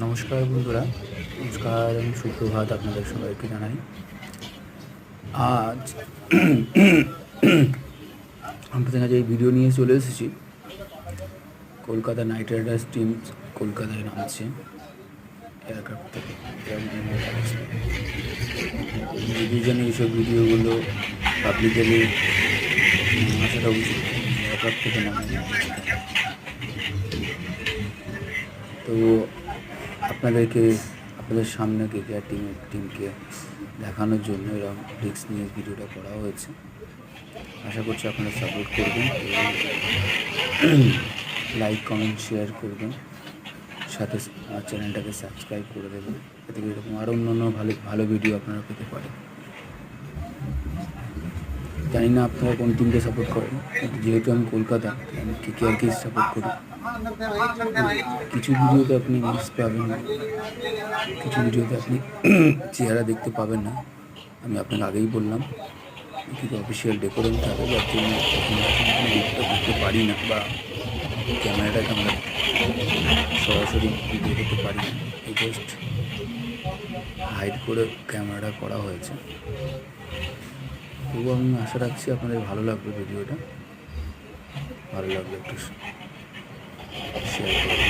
নমস্কার বন্ধুরা, নমস্কার এবং সুপ্রভাত আপনাদের সবাইকে জানাই। আজ আপনাদের কাছে এই ভিডিও নিয়ে চলে এসেছি। কলকাতা নাইট রাইডার্স টিম কলকাতায় নামছে এয়ারক্রাফট থেকে, যদি জানি এইসব ভিডিওগুলো পাবলিকালি আসাটা উচিত, এয়ারক্রাফট থেকে নামে। তো আপনাদের সামনে কেকেআর টিমকে দেখানোর জন্য এরকম রিস্ক নিয়ে ভিডিওটা করা হয়েছে। আশা করছি আপনারা সাপোর্ট করবেন এবং লাইক কমেন্ট শেয়ার করবেন, সাথে আমার চ্যানেলটাকে সাবস্ক্রাইব করে দেবেন, যাতে এরকম আরও অন্য ভালো ভিডিও আপনারা পেতে পারেন। জানি না আপনারা কোন টিমকে সাপোর্ট করেন, যেহেতু আমি কলকাতা, আমি কেকেআরকেই সাপোর্ট করি। কিছু ভিডিওতে আপনি মিস পাবেন, কিছু ভিডিওতে আপনি চেহারা দেখতে পাবেন না। আমি আপনাকে আগেই বললাম, কিছু অফিসিয়াল ডেকোরেম থাকে, যার জন্য করতে পারি না, বা ক্যামেরাটাকে আমরা সরাসরি ভিডিও করতে পারি না। এই জাস্ট হাইড করে ক্যামেরাটা করা হয়েছে। তবুও আমি আশা রাখছি আপনাদের ভালো লাগবে ভিডিওটা। ভালো লাগলে একটু শেয়ার করুন।